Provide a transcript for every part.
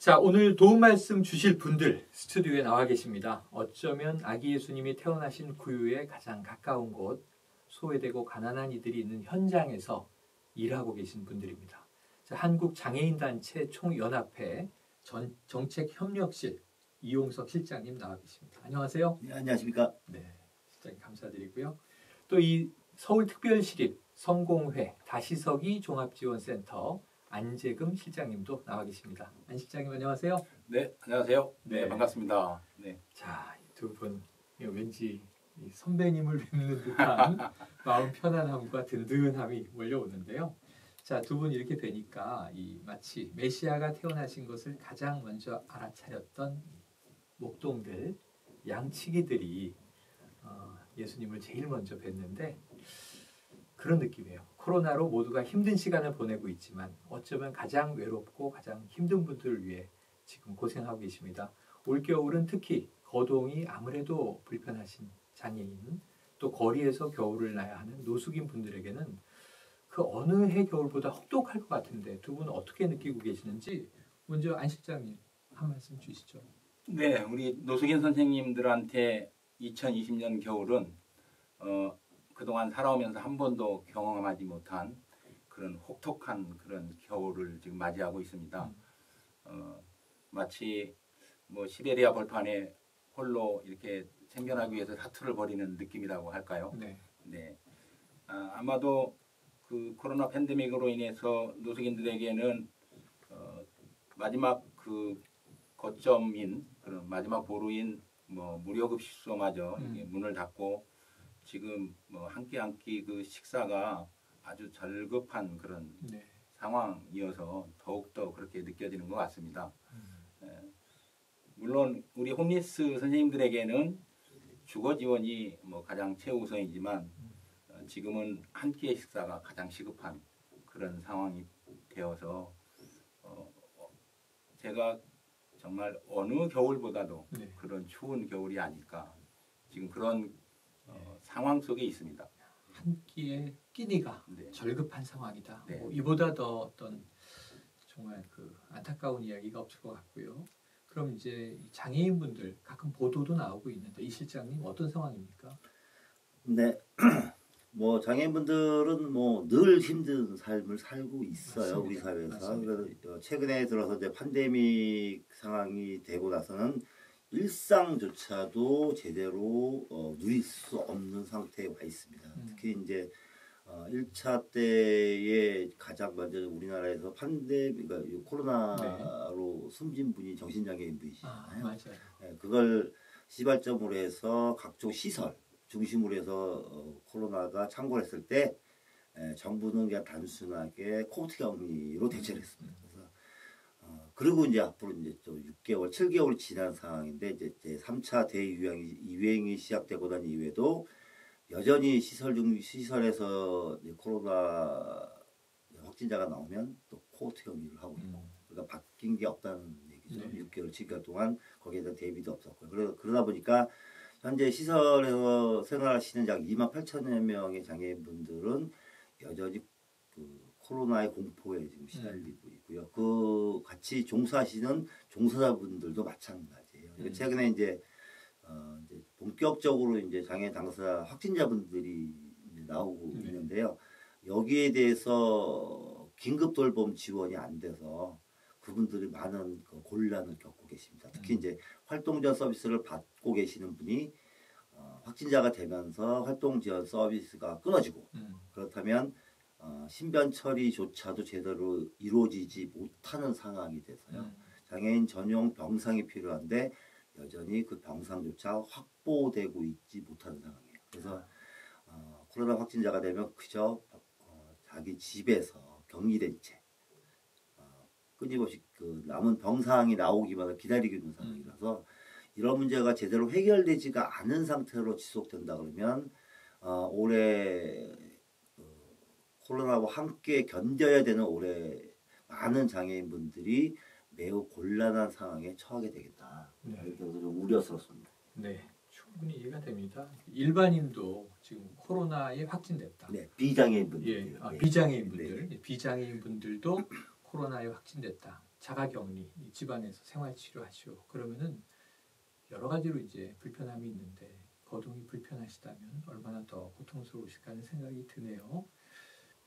자, 오늘 도움 말씀 주실 분들 스튜디오에 나와 계십니다. 어쩌면 아기 예수님이 태어나신 구유에 가장 가까운 곳, 소외되고 가난한 이들이 있는 현장에서 일하고 계신 분들입니다. 자, 한국장애인단체 총연합회 정책협력실 이용석 실장님 나와 계십니다. 안녕하세요. 네, 안녕하십니까. 네, 실장님 감사드리고요. 또 이 서울특별시립 성공회 다시서기 종합지원센터 안재금 실장님도 나와 계십니다. 안 실장님 안녕하세요. 네, 안녕하세요. 네. 네, 반갑습니다. 네. 자, 두 분 왠지 이 선배님을 뵙는 듯한 마음 편안함과 든든함이 몰려오는데요. 자, 두 분 이렇게 뵈니까 마치 메시아가 태어나신 것을 가장 먼저 알아차렸던 목동들, 양치기들이 예수님을 제일 먼저 뵀는데 그런 느낌이에요. 코로나로 모두가 힘든 시간을 보내고 있지만 어쩌면 가장 외롭고 가장 힘든 분들을 위해 지금 고생하고 계십니다. 올겨울은 특히 거동이 아무래도 불편하신 장애인, 또 거리에서 겨울을 나야 하는 노숙인 분들에게는 그 어느 해 겨울보다 혹독할 것 같은데 두 분 어떻게 느끼고 계시는지 먼저 안 실장님 한 말씀 주시죠. 네, 우리 노숙인 선생님들한테 2020년 겨울은 그동안 살아오면서 한 번도 경험하지 못한 그런 혹독한 그런 겨울을 지금 맞이하고 있습니다. 마치 뭐 시베리아 벌판에 홀로 이렇게 생존하기 위해서 사투를 벌이는 느낌이라고 할까요? 네. 네. 아마도 그 코로나 팬데믹으로 인해서 노숙인들에게는 마지막 그 거점인 그런 마지막 보루인 뭐 무료급식소마저 이게 문을 닫고 지금 뭐 한 끼 한 끼 그 식사가 아주 절급한 그런 네. 상황이어서 더욱더 그렇게 느껴지는 것 같습니다. 물론 우리 홈리스 선생님들에게는 주거 지원이 뭐 가장 최우선이지만 지금은 한 끼의 식사가 가장 시급한 그런 상황이 되어서 제가 정말 어느 겨울보다도 네. 그런 추운 겨울이 아닐까 지금 그런 상황 속에 있습니다. 한 끼의 끼니가 네. 절급한 상황이다. 네. 뭐 이보다 더 어떤 정말 그 안타까운 이야기가 없을 것 같고요. 그럼 이제 장애인분들 가끔 보도도 나오고 있는데 이 실장님 어떤 상황입니까? 네, 뭐 장애인분들은 뭐 늘 힘든 삶을 살고 있어요. 맞습니다. 우리 사회에서. 맞습니다. 그래서 최근에 들어서 이제 팬데믹 상황이 되고 나서는 일상조차도 제대로 누릴 수 없는 상태에 와 있습니다. 특히 이제 1차 때에 가장 먼저 우리나라에서 그러니까 코로나로 숨진 분이 정신장애인 분이시잖아요. 맞아요. 네, 그걸 시발점으로 해서 각종 시설 중심으로 해서 코로나가 창궐했을 때 정부는 그냥 단순하게 코비드 격리로 대처를 했습니다. 그래서 그리고 이제 앞으로 이제 또 6개월, 7개월 지난 상황인데 이제 3차 대유행이 시작되고 난 이후에도 여전히 시설에서 코로나 확진자가 나오면 또 코호트 격리를 하고 있고 그러니까 바뀐 게 없다는 얘기죠. 네. 6개월, 7개월 동안 거기에 대한 대비도 없었고요. 그러다 보니까 현재 시설에서 생활하시는 약 28,000여 명의 장애인분들은 여전히 그 코로나의 공포에 지금 시달리고 있고요. 그 같이 종사하시는 종사자분들도 마찬가지예요. 최근에 이제 본격적으로 이제 장애인 당사자 확진자분들이 이제 나오고 있는데요. 여기에 대해서 긴급 돌봄 지원이 안 돼서 그분들이 많은 그 곤란을 겪고 계십니다. 특히 이제 활동지원 서비스를 받고 계시는 분이 확진자가 되면서 활동지원 서비스가 끊어지고 그렇다면 신변 처리조차도 제대로 이루어지지 못하는 상황이 돼서요. 장애인 전용 병상이 필요한데 여전히 그 병상조차 확보되고 있지 못하는 상황이에요. 그래서 코로나 확진자가 되면 그저 자기 집에서 격리된 채 끊임없이 그 남은 병상이 나오기만을 기다리고 있는 상황이라서 이런 문제가 제대로 해결되지가 않은 상태로 지속된다 그러면 올해 코로나와 함께 견뎌야 되는 올해 많은 장애인분들이 매우 곤란한 상황에 처하게 되겠다. 네. 그래서 좀 우려스럽습니다. 네, 충분히 이해가 됩니다. 일반인도 지금 코로나에 확진됐다. 네, 비장애인분들. 예, 비장애인분들, 비장애인분들도 코로나에 확진됐다. 자가격리, 이 집안에서 생활치료하시오. 그러면은 여러 가지로 이제 불편함이 있는데 거동이 불편하시다면 얼마나 더 고통스러우실까 하는 생각이 드네요.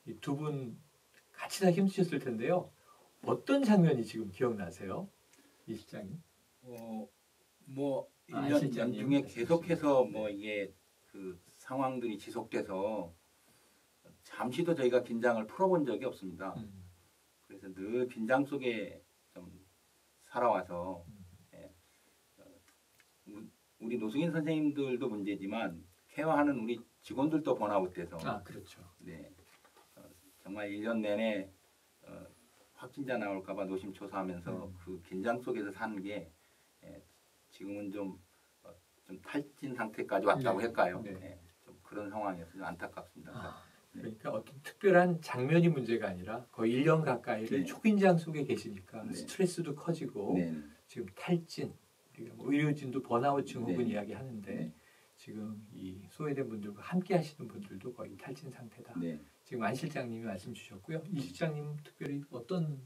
이 두 분 같이 다 힘드셨을 텐데요. 어떤 장면이 지금 기억나세요? 이 실장님? 뭐 아, 1년 실장님. 중에 계속해서 뭐 이게 그 상황들이 지속돼서 잠시도 저희가 긴장을 풀어본 적이 없습니다. 그래서 늘 긴장 속에 좀 살아와서 예, 우리 노승인 선생님들도 문제지만 케어하는 우리 직원들도 번아웃돼서 아, 그렇죠. 네, 정말 1년 내내 확진자 나올까봐 노심초사하면서 그 긴장 속에서 사는 게 지금은 좀 탈진 상태까지 왔다고 네, 할까요? 네. 네, 좀 그런 상황이어서 좀 안타깝습니다. 아, 그러니까 어떤 특별한 장면이 문제가 아니라 거의 1년 가까이를 네. 초긴장 속에 계시니까 네. 스트레스도 커지고 네, 지금 탈진, 우리가 뭐 의료진도 번아웃 증후군 네. 이야기하는데 네. 지금 이 소외된 분들과 함께 하시는 분들도 거의 탈진 상태다. 네. 지금 안 실장님이 말씀 주셨고요. 이 실장님 특별히 어떤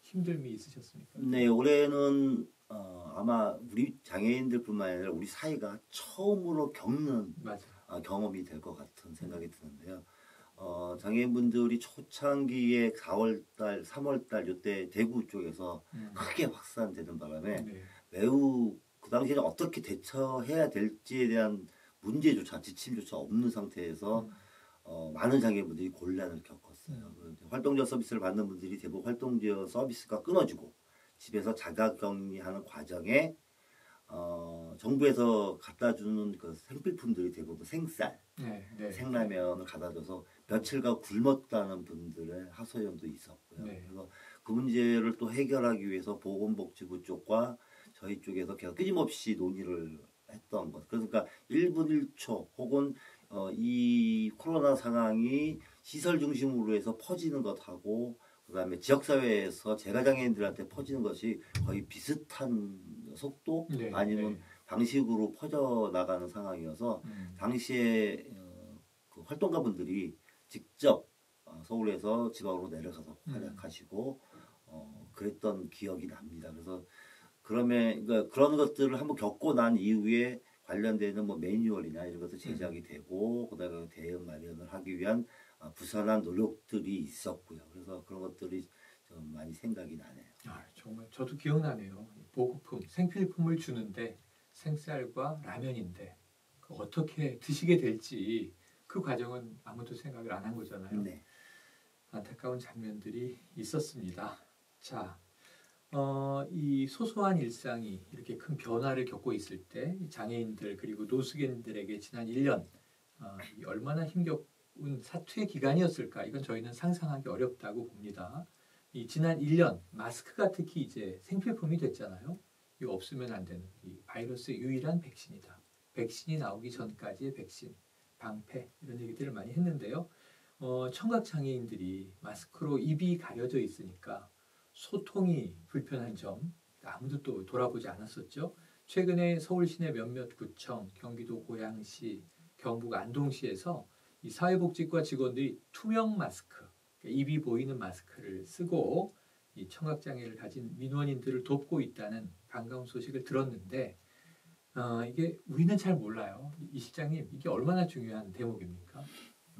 힘듦이 있으셨습니까? 네, 올해는 아마 우리 장애인들뿐만 아니라 우리 사회가 처음으로 겪는 맞아. 경험이 될 것 같은 생각이 드는데요. 장애인분들이 초창기에 4월달, 3월달 이때 대구 쪽에서 크게 확산되는 바람에 네. 매우 그 당시에는 어떻게 대처해야 될지에 대한 문제조차 지침조차 없는 상태에서 많은 장애인분들이 곤란을 겪었어요. 활동지원 서비스를 받는 분들이 대부분 활동지원 서비스가 끊어지고 집에서 자가격리하는 과정에 정부에서 갖다 주는 그 생필품들이 대부분 생쌀, 네. 생라면을 갖다 줘서 며칠간 굶었다는 분들의 하소연도 있었고요. 네. 그래서 그 문제를 또 해결하기 위해서 보건복지부 쪽과 저희 쪽에서 계속 끊임없이 논의를 했던 것. 그러니까 1분 1초 혹은 이 코로나 상황이 시설 중심으로 해서 퍼지는 것하고 그다음에 지역사회에서 재가장애인들한테 퍼지는 것이 거의 비슷한 속도 네. 아니면 네. 방식으로 퍼져나가는 상황이어서 당시에 그 활동가분들이 직접 서울에서 지방으로 내려가서 활약하시고 그랬던 기억이 납니다. 그래서 그러니까 그런 것들을 한번 겪고 난 이후에 관련되는 뭐 매뉴얼이나 이런 것도 제작이 되고 그다음에 대응 마련을 하기 위한 부산한 노력들이 있었고요. 그래서 그런 것들이 좀 많이 생각이 나네요. 아, 정말 저도 기억나네요. 보급품, 생필품을 주는데 생쌀과 라면인데 어떻게 드시게 될지 그 과정은 아무도 생각을 안 한 거잖아요. 네. 안타까운 장면들이 있었습니다. 자, 이 소소한 일상이 이렇게 큰 변화를 겪고 있을 때 장애인들 그리고 노숙인들에게 지난 1년 얼마나 힘겨운 사투의 기간이었을까? 이건 저희는 상상하기 어렵다고 봅니다. 이 지난 1년 마스크가 특히 이제 생필품이 됐잖아요. 이거 없으면 안 되는 이 바이러스의 유일한 백신이다. 백신이 나오기 전까지의 백신, 방패 이런 얘기들을 많이 했는데요. 청각 장애인들이 마스크로 입이 가려져 있으니까 소통이 불편한 점 아무도 또 돌아보지 않았었죠. 최근에 서울 시내 몇몇 구청, 경기도 고양시, 경북 안동시에서 이 사회복지과 직원들이 투명 마스크, 그러니까 입이 보이는 마스크를 쓰고 이 청각장애를 가진 민원인들을 돕고 있다는 반가운 소식을 들었는데 이게 우리는 잘 몰라요. 이 실장님 이게 얼마나 중요한 대목입니까?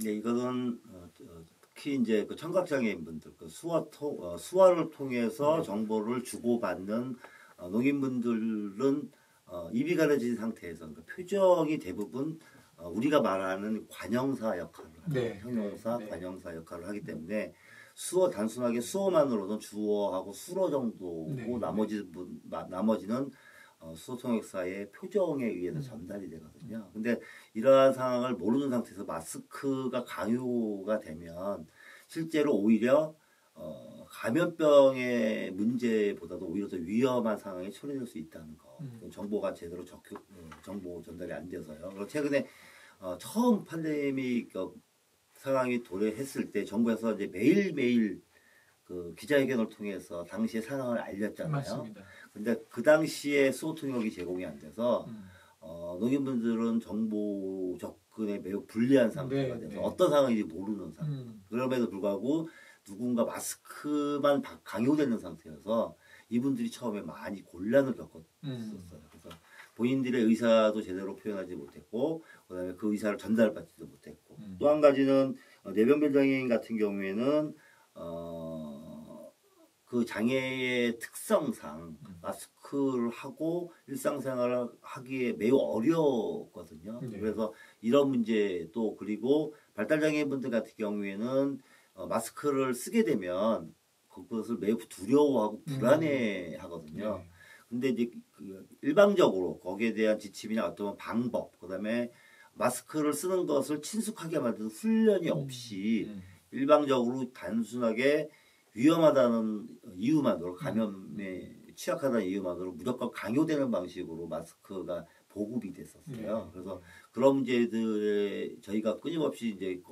네, 이거는 특히 이제 그 청각장애인분들 그 수화를 통해서 정보를 주고받는 농인분들은 입이 가려진 상태에서 그러니까 표정이 대부분 우리가 말하는 관형사 역할을 하죠. 네. 형용사, 네. 관형사 역할을 하기 때문에 단순하게 수어만으로는 주어하고 수로 정도고 네. 나머지는 수소통역사의 표정에 의해서 전달이 되거든요. 근데 이러한 상황을 모르는 상태에서 마스크가 강요가 되면 실제로 오히려 감염병의 문제보다도 오히려 더 위험한 상황에 처해질 수 있다는 거. 정보가 제대로 정보 전달이 안 돼서요. 그리고 최근에 처음 팬데믹 상황이 도래했을 때 정부에서 이제 매일매일 그 기자회견을 통해서 당시의 상황을 알렸잖아요. 맞습니다. 근데 그 당시에 수호 통역이 제공이 안 돼서 농민분들은 정보 접근에 매우 불리한 상태가 돼서 어떤 상황인지 모르는 상태. 그럼에도 불구하고 누군가 마스크만 강요되는 상태여서 이분들이 처음에 많이 곤란을 겪었었어요. 그래서 본인들의 의사도 제대로 표현하지 못했고 그다음에 그 의사를 전달받지도 못했고 또 한 가지는 뇌병변 장애인 같은 경우에는 그 장애의 특성상 마스크를 하고 일상생활을 하기에 매우 어려웠거든요. 네. 그래서 이런 문제 또 그리고 발달장애인분들 같은 경우에는 마스크를 쓰게 되면 그것을 매우 두려워하고 불안해하거든요. 네. 근데 이제 그 일방적으로 거기에 대한 지침이나 어떤 방법, 그다음에 마스크를 쓰는 것을 친숙하게 만드는 훈련이 없이 일방적으로 단순하게 위험하다는 이유만으로 감염에 취약하다는 이유만으로 무조건 강요되는 방식으로 마스크가 보급이 됐었어요. 그래서 그런 문제들에 저희가 끊임없이 이제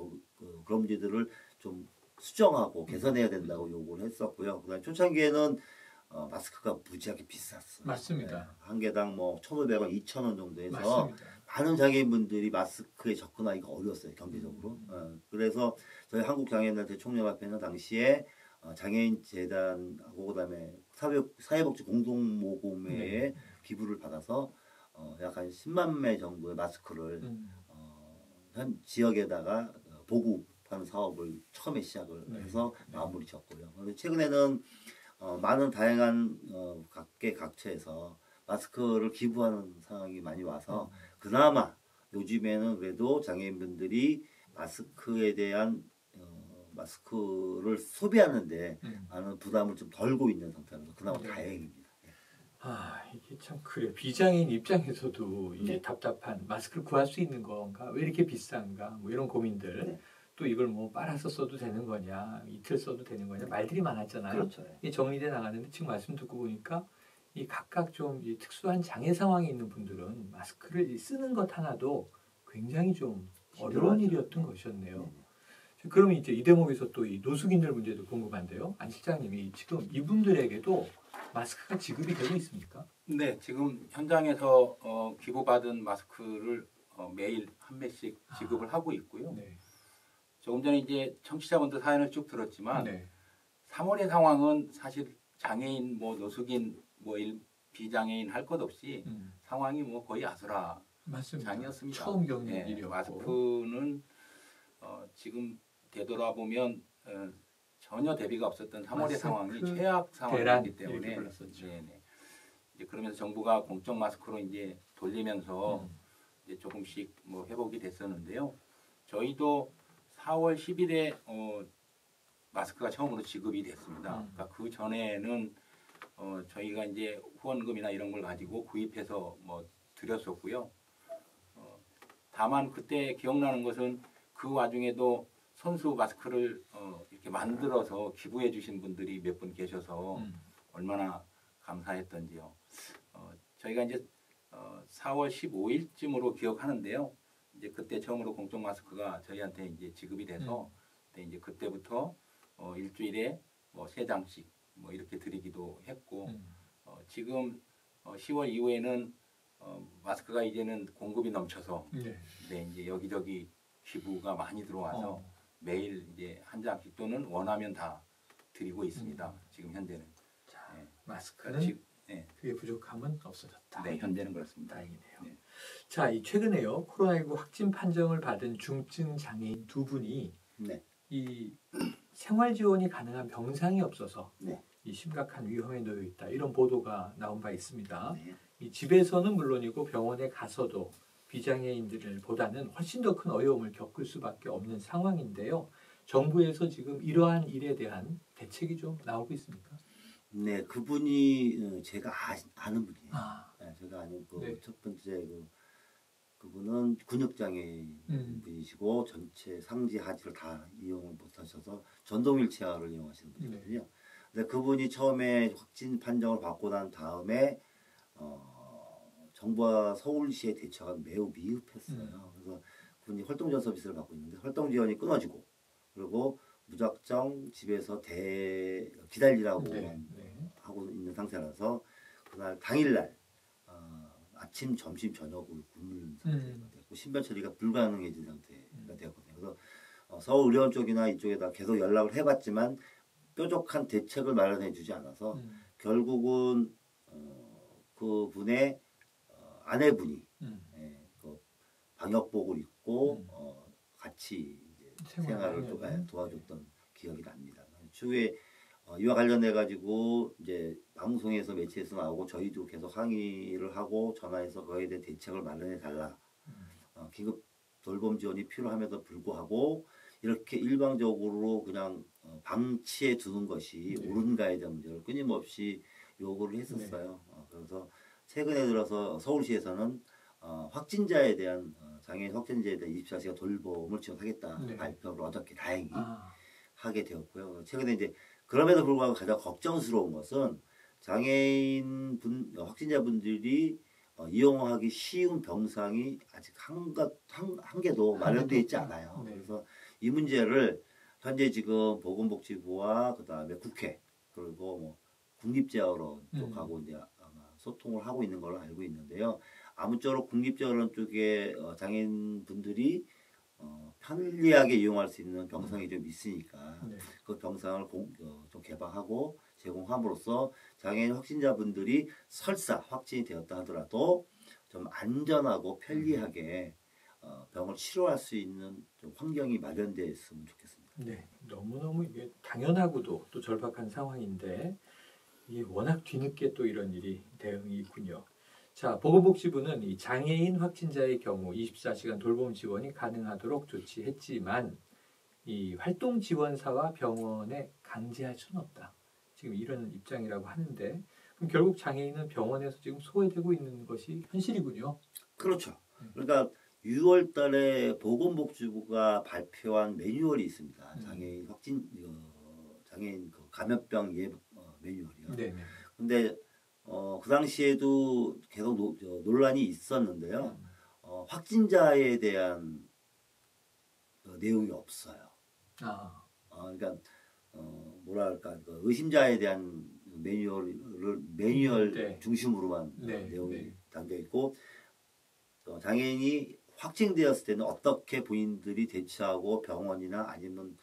그런 문제들을 좀 수정하고 개선해야 된다고 요구를 했었고요. 그다음 초창기에는 마스크가 무지하게 비쌌어요. 맞습니다. 네. 한 개당 뭐 1,500원, 2,000원 정도 해서 맞습니다. 많은 장애인분들이 마스크에 접근하기가 어려웠어요. 경제적으로. 그래서 저희 한국장애인단체 총연합회는 당시에 장애인 재단하고 그다음에 사회복지 공동모금회에 기부를 받아서 약 한 10만 매 정도의 마스크를 한 지역에다가 보급하는 사업을 처음에 시작을 해서 마무리 졌고요. 그런데 최근에는 많은 다양한 각계각처에서 마스크를 기부하는 상황이 많이 와서 그나마 요즘에는 그래도 장애인분들이 마스크에 대한 마스크를 소비하는데 많은 부담을 좀 덜고 있는 상태라서 그나마 다행입니다. 이게 참 그래. 비장애인 입장에서도 이게 네. 답답한 마스크를 구할 수 있는 건가? 왜 이렇게 비싼가? 뭐 이런 고민들. 네. 또 이걸 뭐 빨아서 써도 되는 거냐? 이틀 써도 되는 거냐? 말들이 많았잖아요. 그렇죠. 이게 정리돼 나가는데 지금 말씀 듣고 보니까 이 각각 좀 이 특수한 장애 상황이 있는 분들은 마스크를 쓰는 것 하나도 굉장히 좀 어려운 일이었던 것이었네요. 그러면 이제 이 대목에서 또 이 노숙인들 문제도 궁금한데요. 안 실장님이 지금 이분들에게도 마스크가 지급이 되고 있습니까? 네, 지금 현장에서 기부받은 마스크를 매일 한 매씩 지급을 하고 있고요. 네. 조금 전에 이제 청취자분들 사연을 쭉 들었지만 네. 3월의 상황은 사실 장애인, 뭐 노숙인, 뭐 비장애인 할 것 없이 상황이 뭐 거의 맞습니다. 아수라장이었습니다. 처음 겪는 네, 일이었고. 마스크는 지금 되돌아보면 전혀 대비가 없었던 3월의 마스크 상황이 최악 대란 상황이기 때문에 이렇게 불렀었죠. 네. 이제 그러면서 정부가 공적 마스크로 이제 돌리면서 이제 조금씩 뭐 회복이 됐었는데요. 저희도 4월 10일에 마스크가 처음으로 지급이 됐습니다. 그러니까 그 전에는 저희가 이제 후원금이나 이런 걸 가지고 구입해서 뭐 드렸었고요. 다만 그때 기억나는 것은 그 와중에도 손수 마스크를 이렇게 만들어서 기부해 주신 분들이 몇 분 계셔서 얼마나 감사했던지요. 저희가 이제 4월 15일쯤으로 기억하는데요. 이제 그때 처음으로 공적 마스크가 저희한테 이제 지급이 돼서 이제 그때부터 일주일에 뭐 3장씩 뭐 이렇게 드리기도 했고 지금 10월 이후에는 마스크가 이제는 공급이 넘쳐서 네, 이제 여기저기 기부가 많이 들어와서 매일 이제 한 장씩 또는 원하면 다 드리고 있습니다. 지금 현재는. 자, 네. 마스크는 네. 그의 부족함은 없어졌다. 네, 현재는 그렇습니다. 다행이네요. 네. 자, 이 최근에요. 코로나19 확진 판정을 받은 중증 장애인 두 분이 네. 이 생활 지원이 가능한 병상이 없어서 네. 이 심각한 위험에 놓여 있다. 이런 보도가 나온 바 있습니다. 네. 이 집에서는 물론이고 병원에 가서도 비장애인들보다는 훨씬 더 큰 어려움을 겪을 수밖에 없는 상황인데요. 정부에서 지금 이러한 일에 대한 대책이 좀 나오고 있습니까? 네, 그분이 제가 아는 분이에요. 네, 제가 아는 네. 첫 번째 그분은 근육장애인 분이시고 전체 상지 하지를 다 이용을 못하셔서 전동 휠체어를 이용하시는 분이거든요. 근데 그분이 처음에 확진 판정을 받고 난 다음에 정부와 서울시의 대처가 매우 미흡했어요. 그래서 그분이 활동지원 서비스를 받고 있는데 활동지원이 끊어지고 그리고 무작정 집에서 기다리라고만 하고 있는 상태라서 그날 당일날 아침, 점심, 저녁을 굶는 상태가 됐고 신변 처리가 불가능해진 상태가 되었거든요. 그래서 서울의료원 쪽이나 이쪽에다 계속 연락을 해봤지만 뾰족한 대책을 마련해 주지 않아서 결국은 그 분의 아내분이 그 방역복을 입고 같이 이제 생활을 도와줬던 기억이 납니다. 추후에 이와 관련해 가지고 이제 방송에서 매체에서 나오고 저희도 계속 항의를 하고 전화해서 거기에 대한 대책을 마련해 달라. 긴급 돌봄 지원이 필요함에도 불구하고 이렇게 일방적으로 그냥 방치해 두는 것이 옳은가에 대한 문제를 끊임없이 요구를 했었어요. 그래서 최근에 들어서 서울시에서는 확진자에 대한 장애인 확진자에 대한 24시간 돌봄을 지원하겠다 발표를 어저께 다행히 하게 되었고요. 최근에 이제 그럼에도 불구하고 가장 걱정스러운 것은 장애인 확진자분들이 이용하기 쉬운 병상이 아직 한 개도 마련되어 있지 않아요. 그래서 이 문제를 현재 지금 보건복지부와 그다음에 국회 그리고 뭐 국립재활원 쪽하고 이제 아마 소통을 하고 있는 걸로 알고 있는데요. 아무쪼록 국립재활원 쪽에 장애인분들이 편리하게 이용할 수 있는 병상이 좀 있으니까 그 병상을 좀 개방하고 제공함으로써 장애인 확진자분들이 설사 확진이 되었다 하더라도 좀 안전하고 편리하게 병을 치료할 수 있는 좀 환경이 마련되었으면 좋겠습니다. 네, 너무너무 이게 당연하고도 또 절박한 상황인데 이게 워낙 뒤늦게 또 이런 일이 대응이 있군요. 자, 보건복지부는 이 장애인 확진자의 경우 24시간 돌봄 지원이 가능하도록 조치했지만 이 활동 지원사와 병원에 강제할 수는 없다. 지금 이런 입장이라고 하는데 그럼 결국 장애인은 병원에서 지금 소외되고 있는 것이 현실이군요. 그렇죠. 그러니까 6월 달에 보건복지부가 발표한 매뉴얼이 있습니다. 장애인 장애인 감염병 예방 매뉴얼이요. 네네. 근데 그 당시에도 계속 논란이 있었는데요. 확진자에 대한 내용이 없어요. 그러니까 뭐랄까 의심자에 대한 매뉴얼 중심으로만 내용이 담겨 있고 장애인이 확진되었을 때는 어떻게 본인들이 대처하고 병원이나 아니면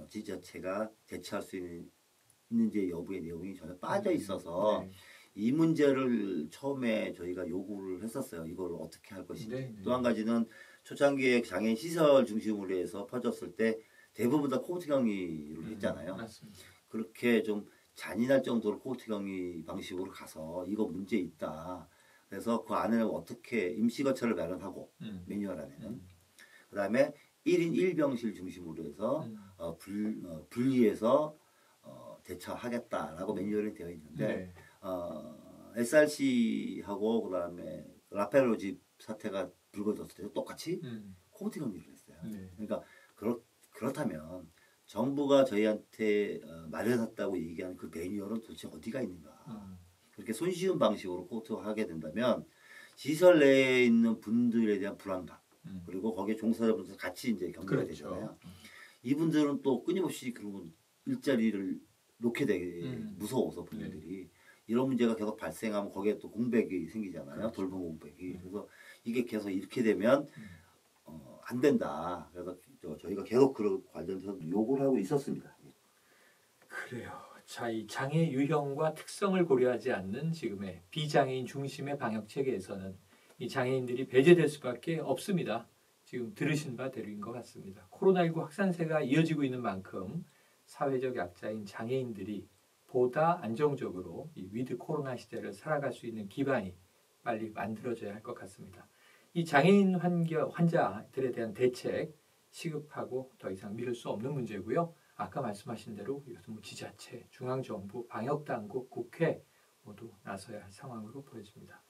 지자체가 대처할 수 있는지 여부의 내용이 전혀 빠져 있어서 이 문제를 처음에 저희가 요구를 했었어요. 이걸 어떻게 할 것인지. 또 한 가지는 초창기에 장애인 시설 중심으로 해서 퍼졌을 때 대부분 다 코호트 격리를 했잖아요. 맞습니다. 그렇게 좀 잔인할 정도로 코호트 격리 방식으로 가서 이거 문제 있다. 그래서 그 안에는 어떻게 임시거처를 마련하고 매뉴얼 안에는 그다음에 1인 1병실 중심으로 해서 분리해서 대처하겠다라고 매뉴얼이 되어 있는데 SRC하고 그다음에 라펠로집 사태가 불거졌을 때도 똑같이 코호트 격리를 했어요. 그러니까 그렇다면 정부가 저희한테 마련했다고 얘기하는 그 매뉴얼은 도대체 어디가 있는가? 그렇게 손쉬운 방식으로 코호트하게 된다면 시설 내에 있는 분들에 대한 불안감 그리고 거기에 종사자분들 같이 이제 격리가 되잖아요. 이분들은 또 끊임없이 그런 일자리를 놓게 되게 무서워서 본인들이 이런 문제가 계속 발생하면 거기에 또 공백이 생기잖아요. 돌봄 공백이. 그래서 이게 계속 이렇게 되면 안 된다. 그래서 저희가 계속 그런 관련해서 요구를 하고 있었습니다. 그래요. 자, 이 장애 유형과 특성을 고려하지 않는 지금의 비장애인 중심의 방역 체계에서는 이 장애인들이 배제될 수밖에 없습니다. 지금 들으신 바대로인 것 같습니다. 코로나19 확산세가 이어지고 있는 만큼 사회적 약자인 장애인들이 보다 안정적으로 이 위드 코로나 시대를 살아갈 수 있는 기반이 빨리 만들어져야 할 것 같습니다. 이 장애인 환자들에 대한 대책 시급하고 더 이상 미룰 수 없는 문제고요. 아까 말씀하신 대로 이것은 지자체, 중앙정부, 방역당국, 국회 모두 나서야 할 상황으로 보여집니다.